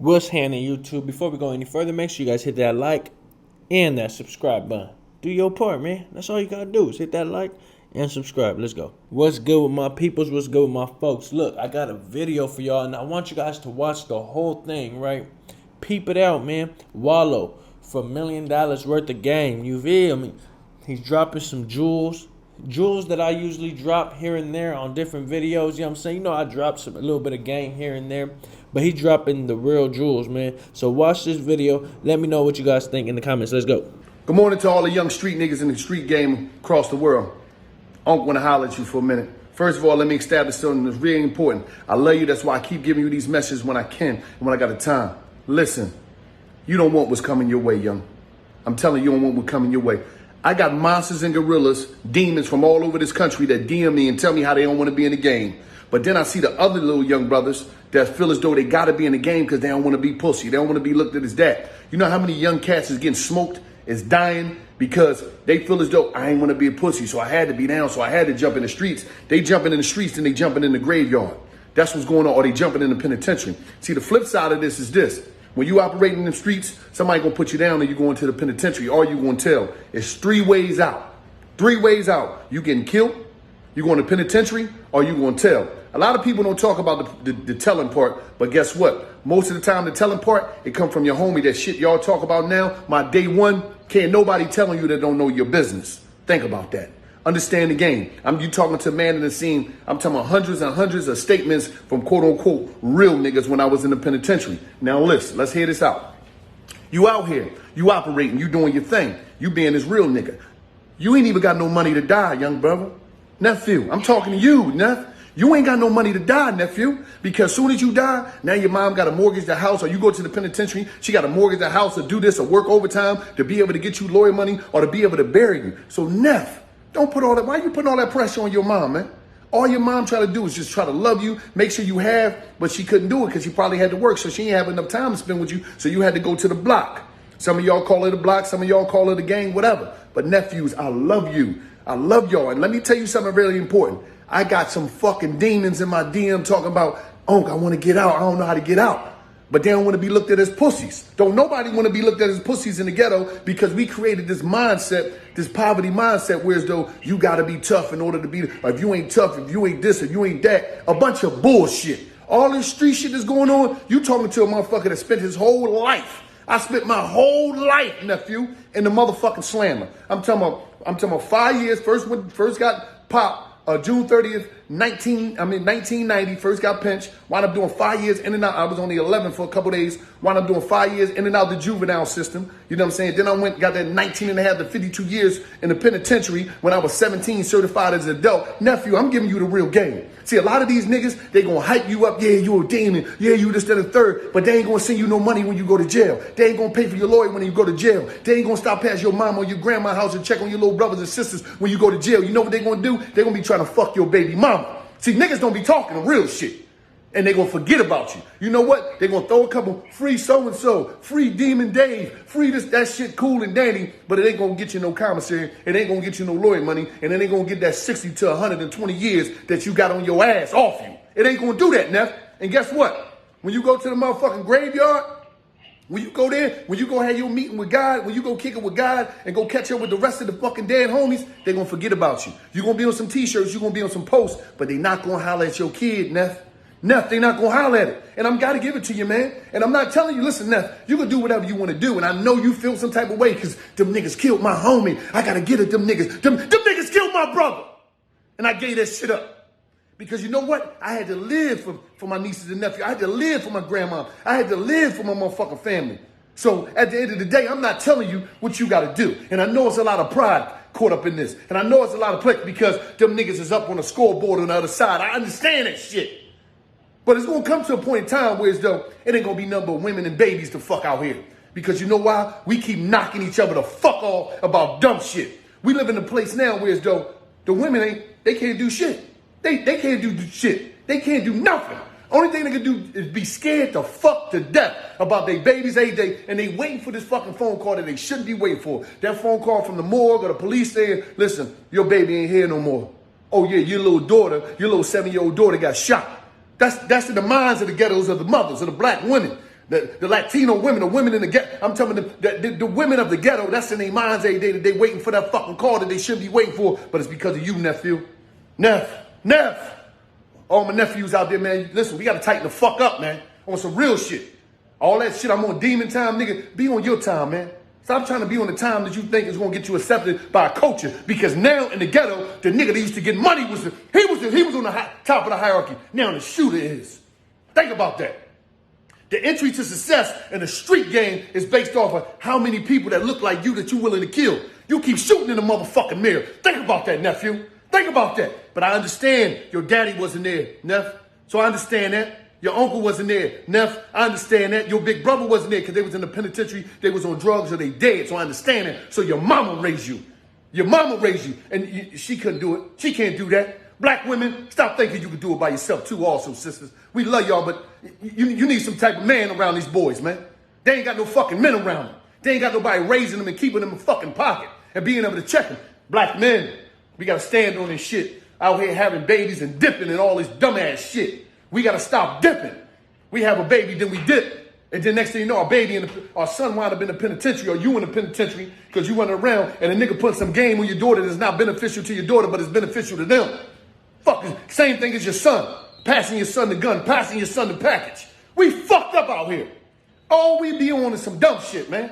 What's happening, YouTube? Before we go any further, make sure you guys hit that like and that subscribe button. Do your part, man. That's all you gotta do is hit that like and subscribe. Let's go. What's good with my peoples? What's good with my folks? Look, I got a video for y'all, and I want you guys to watch the whole thing, right? Peep it out, man. Wallow for $1 million worth of game. You feel me? He's dropping some jewels that I usually drop here and there on different videos. You know what I'm saying? You know, I drop a little bit of game here and there, but he dropping the real jewels, man. So watch this video. Let me know what you guys think in the comments. Let's go. Good morning to all the young street niggas in the street game across the world. Unc want to holler at you for a minute. First of all, let me establish something that's really important. I love you. That's why I keep giving you these messages when I can and when I got the time. Listen, you don't want what's coming your way, young. I'm telling you, you don't want what's coming your way. I got monsters and gorillas, demons from all over this country that DM me and tell me how they don't want to be in the game. But then I see the other little young brothers that feel as though they got to be in the game because they don't want to be pussy. They don't want to be looked at as that. You know how many young cats is getting smoked, is dying because they feel as though I ain't want to be a pussy, so I had to be down, so I had to jump in the streets. They jumping in the streets and they jumping in the graveyard. That's what's going on, or they jumping in the penitentiary. See, the flip side of this is this. When you operating in the streets, somebody gonna put you down and you going to the penitentiary, or you gonna tell. It's 3 ways out. 3 ways out. You getting killed, you going to penitentiary, or you gonna tell. A lot of people don't talk about the telling part, but guess what? Most of the time, the telling part, it come from your homie. That shit y'all talk about now, my day one, can't nobody telling you that don't know your business. Think about that. Understand the game. You talking to a man in the scene. I'm talking about hundreds and hundreds of statements from quote unquote real niggas when I was in the penitentiary. Now listen, let's hear this out. You out here, you operating, you doing your thing. You being this real nigga. You ain't even got no money to die, young brother. Nephew, I'm talking to you, Neff. You ain't got no money to die, nephew, because soon as you die, now your mom got to mortgage the house, or you go to the penitentiary, she got to mortgage the house or do this or work overtime to be able to get you lawyer money or to be able to bury you. So Neff, don't put all that, why you putting all that pressure on your mom, man? All your mom try to do is just try to love you, make sure you have, but she couldn't do it because she probably had to work, so she didn't have enough time to spend with you, so you had to go to the block. Some of y'all call it a block, some of y'all call it a gang, whatever. But nephews, I love you. I love y'all. And let me tell you something really important. I got some fucking demons in my DM talking about, Unc, I want to get out. I don't know how to get out. But they don't want to be looked at as pussies. Don't nobody want to be looked at as pussies in the ghetto because we created this mindset, this poverty mindset, where as though you got to be tough in order to be, or if you ain't tough, if you ain't this, if you ain't that, a bunch of bullshit. All this street shit that's going on, you talking to a motherfucker that spent his whole life. I spent my whole life, nephew, in the motherfucking slammer. I'm talking about 5 years, first got popped. June 30th, 1990, first got pinched, wound up doing 5 years in and out. I was only 11 for a couple days, wound up doing 5 years in and out the juvenile system. You know what I'm saying? Then I got that 19 and a half to 52 years in the penitentiary when I was 17, certified as an adult. Nephew, I'm giving you the real game. See, a lot of these niggas, they gonna hype you up. Yeah, you a demon. Yeah, you this, that, and third. But they ain't gonna send you no money when you go to jail. They ain't gonna pay for your lawyer when you go to jail. They ain't gonna stop past your mom or your grandma's house and check on your little brothers and sisters when you go to jail. You know what they gonna do? They gonna be trying to fuck your baby mama. See, niggas don't be talking the real shit. And they gonna forget about you. You know what? They gonna throw a couple free so-and-so, free Demon Dave, free this, that shit cool and dandy, but it ain't gonna get you no commissary, it ain't gonna get you no lawyer money, and it ain't gonna get that 60 to 120 years that you got on your ass off you. It ain't gonna do that, Neff. And guess what? When you go to the motherfucking graveyard, when you go there, when you go have your meeting with God, when you go kick it with God and go catch up with the rest of the fucking dead homies, they gonna forget about you. You gonna be on some t-shirts, you gonna be on some posts, but they not gonna holler at your kid, Neff. Neff, they not gonna holler at it. And I'm gotta give it to you, man. And I'm not telling you, listen, Neff, you can do whatever you wanna do. And I know you feel some type of way because them niggas killed my homie. I gotta get at them niggas. Them niggas killed my brother. And I gave that shit up. Because you know what? I had to live for my nieces and nephews. I had to live for my grandma. I had to live for my motherfucking family. So at the end of the day, I'm not telling you what you gotta do. And I know it's a lot of pride caught up in this. And I know it's a lot of pleasure because them niggas is up on the scoreboard on the other side. I understand that shit. But it's gonna come to a point in time where as though it ain't gonna be nothing but women and babies to fuck out here. Because you know why? We keep knocking each other the fuck off about dumb shit. We live in a place now where as though the women they can't do shit. They can't do shit. They can't do nothing. Only thing they can do is be scared to fuck to death about their babies every day, and they waiting for this fucking phone call that they shouldn't be waiting for. That phone call from the morgue or the police saying, listen, your baby ain't here no more. Oh yeah, your little daughter, your little 7-year-old daughter got shot. That's in the minds of the ghettos of the mothers, of the black women. The Latino women, the women in the ghetto, I'm telling them, the women of the ghetto, that's in their minds every day that they waiting for that fucking call that they shouldn't be waiting for, but it's because of you, nephew. Neff. All my nephews out there, man, listen, we got to tighten the fuck up, man, on some real shit. All that shit, I'm on demon time, nigga, be on your time, man. Stop trying to be on the time that you think is going to get you accepted by a culture, because now in the ghetto, the nigga that used to get money he was on the top of the hierarchy. Now the shooter is. Think about that. The entry to success in the street game is based off of how many people that look like you that you're willing to kill. You keep shooting in the motherfucking mirror. Think about that, nephew. Think about that. But I understand your daddy wasn't there, Neff. So I understand that. Your uncle wasn't there, Neff. I understand that. Your big brother wasn't there because they was in the penitentiary. They was on drugs or they dead. So I understand that. So your mama raised you. Your mama raised you. And she couldn't do it. She can't do that. Black women, stop thinking you can do it by yourself too also, sisters. We love y'all, but you need some type of man around these boys, man. They ain't got no fucking men around them. They ain't got nobody raising them and keeping them in fucking pocket and being able to check them. Black men, we got to stand on this shit. Out here having babies and dipping and all this dumbass shit. We got to stop dipping. We have a baby, then we dip. And then next thing you know, our son wound up in the penitentiary, or you in the penitentiary because you went around and a nigga put some game on your daughter that's not beneficial to your daughter, but it's beneficial to them. Fucking same thing as your son. Passing your son the gun, passing your son the package. We fucked up out here. All we be on is some dumb shit, man.